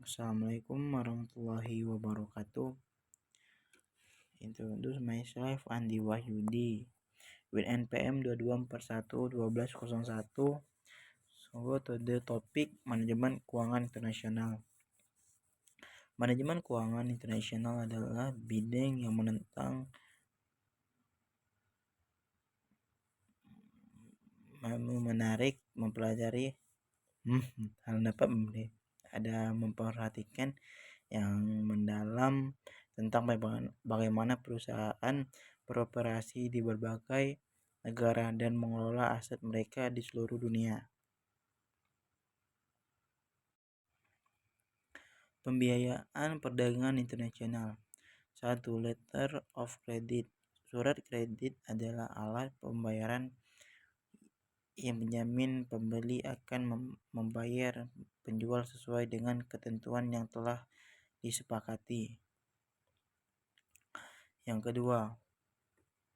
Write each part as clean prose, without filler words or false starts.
Assalamualaikum warahmatullahi wabarakatuh. Introduce myself Andi Wahyudi with NPM 22411201. So to the topic manajemen keuangan internasional. Manajemen keuangan internasional adalah bidang yang menentang menarik mempelajari hal dapat memperhatikan yang mendalam tentang bagaimana perusahaan beroperasi di berbagai negara dan mengelola aset mereka di seluruh dunia. Pembiayaan perdagangan internasional. 1. Letter of credit. Surat kredit adalah alat pembayaran yang menjamin pembeli akan membayar penjual sesuai dengan ketentuan yang telah disepakati. Yang kedua,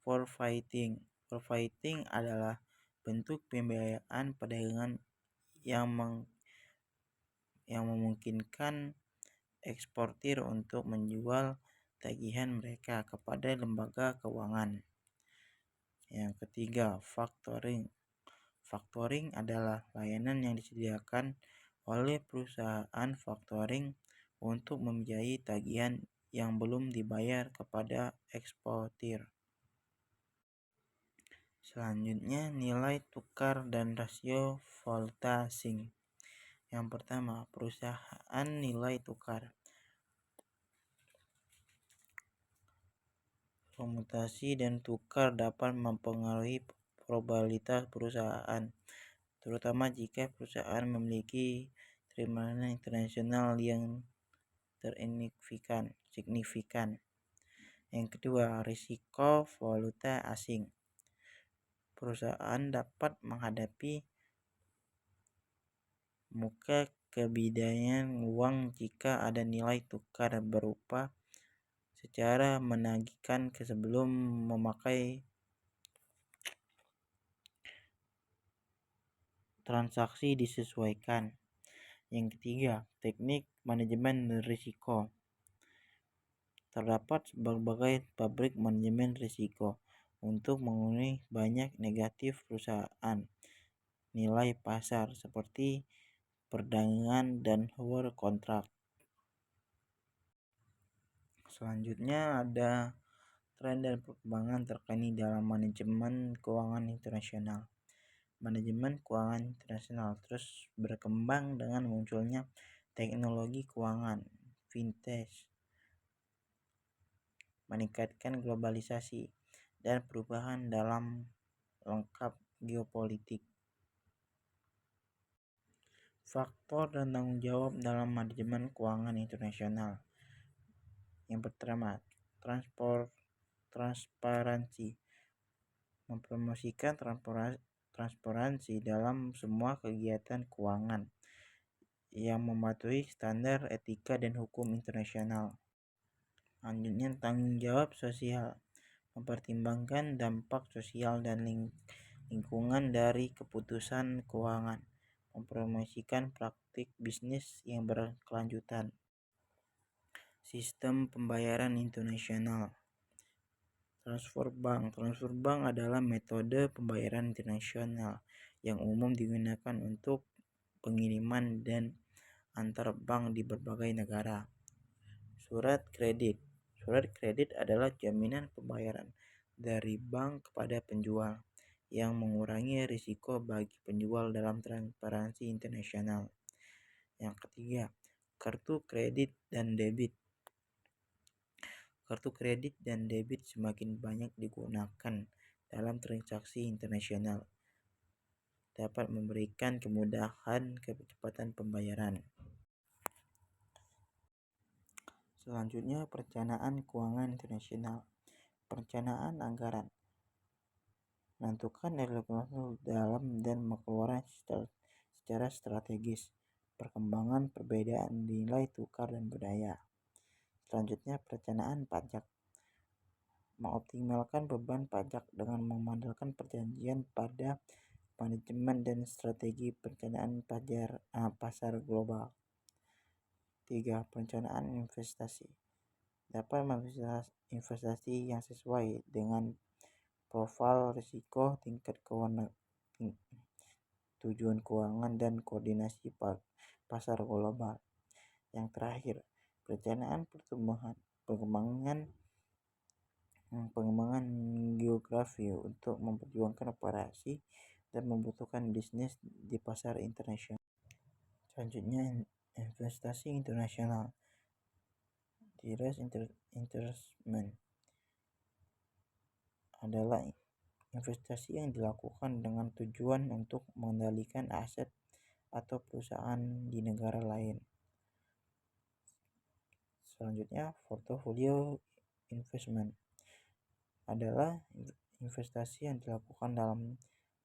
forfaiting. Forfaiting adalah bentuk pembiayaan perdagangan yang memungkinkan eksportir untuk menjual tagihan mereka kepada lembaga keuangan. Yang ketiga, factoring. Factoring adalah layanan yang disediakan oleh perusahaan factoring untuk membiayai tagihan yang belum dibayar kepada eksportir. Selanjutnya, nilai tukar dan rasio valuta asing. Yang pertama, perusahaan nilai tukar. Komutasi dan tukar dapat mempengaruhi probabilitas perusahaan, terutama jika perusahaan memiliki terminal internasional yang signifikan. Yang kedua, risiko valuta asing. Perusahaan dapat menghadapi muka kebidayan uang jika ada nilai tukar berupa secara menagihkan sebelum memakai transaksi disesuaikan. Yang ketiga, teknik manajemen risiko. Terdapat berbagai pabrik manajemen risiko untuk memenuhi banyak negatif perusahaan nilai pasar seperti perdagangan dan forward contract. Selanjutnya ada tren dan perkembangan terkini dalam manajemen keuangan internasional. Manajemen keuangan internasional terus berkembang dengan munculnya teknologi keuangan, fintech, meningkatkan globalisasi, dan perubahan dalam lengkap geopolitik. Faktor dan tanggung jawab dalam manajemen keuangan internasional. Yang pertama, transparansi. Mempromosikan transparansi dalam semua kegiatan keuangan yang mematuhi standar etika dan hukum internasional. Selanjutnya, tanggung jawab sosial. Mempertimbangkan dampak sosial dan lingkungan dari keputusan keuangan. Mempromosikan praktik bisnis yang berkelanjutan. Sistem pembayaran internasional. Transfer bank adalah metode pembayaran internasional yang umum digunakan untuk pengiriman dan antar bank di berbagai negara. Surat kredit adalah jaminan pembayaran dari bank kepada penjual yang mengurangi risiko bagi penjual dalam transparansi internasional. Yang ketiga, kartu kredit dan debit. Kartu kredit dan debit semakin banyak digunakan dalam transaksi internasional, dapat memberikan kemudahan kecepatan pembayaran. Selanjutnya, perencanaan keuangan internasional. Perencanaan anggaran. Menentukan alokasi dalam dan pengeluaran secara strategis. Perkembangan perbedaan nilai tukar dan budaya. Selanjutnya, perencanaan pajak. Mengoptimalkan beban pajak dengan mengandalkan perjanjian pada manajemen dan strategi perencanaan pasar global. 3. Perencanaan investasi dapat investasi yang sesuai dengan profil risiko, tingkat tujuan keuangan, dan koordinasi pasar global. Yang terakhir, perencanaan pengembangan geografi untuk memperjuangkan operasi dan membutuhkan bisnis di pasar internasional. Selanjutnya, investasi internasional. Direct investment adalah investasi yang dilakukan dengan tujuan untuk mengendalikan aset atau perusahaan di negara lain. Selanjutnya, portfolio investment adalah investasi yang dilakukan dalam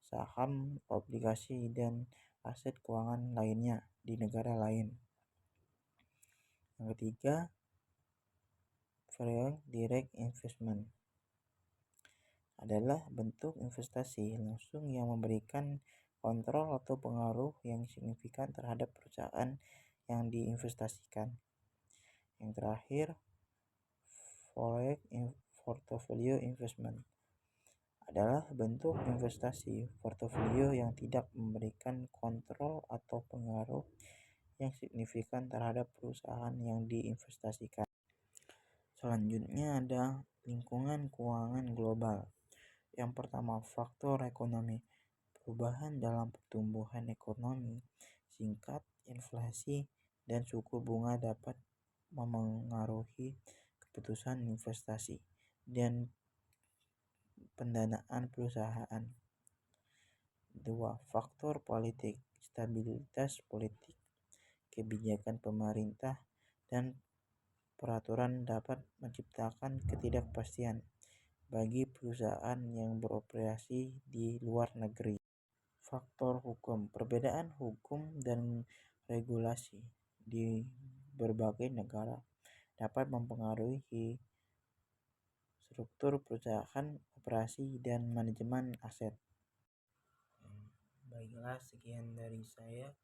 saham, obligasi, dan aset keuangan lainnya di negara lain. Yang ketiga, foreign direct investment adalah bentuk investasi langsung yang memberikan kontrol atau pengaruh yang signifikan terhadap perusahaan yang diinvestasikan. Yang terakhir, foreign portfolio investment adalah bentuk investasi portofolio yang tidak memberikan kontrol atau pengaruh yang signifikan terhadap perusahaan yang diinvestasikan. Selanjutnya ada lingkungan keuangan global. Yang pertama, faktor ekonomi. Perubahan dalam pertumbuhan ekonomi singkat, inflasi, dan suku bunga dapat memengaruhi keputusan investasi dan pendanaan perusahaan. 2. Faktor politik. Stabilitas politik, kebijakan pemerintah, dan peraturan dapat menciptakan ketidakpastian bagi perusahaan yang beroperasi di luar negeri. Faktor hukum. Perbedaan hukum dan regulasi di berbagai negara dapat mempengaruhi struktur perusahaan, operasi, dan manajemen aset. Baiklah, sekian dari saya.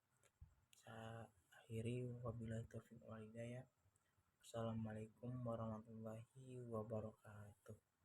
Saya akhiri, wabillahi taufiq wal hidayah. Assalamualaikum warahmatullahi wabarakatuh.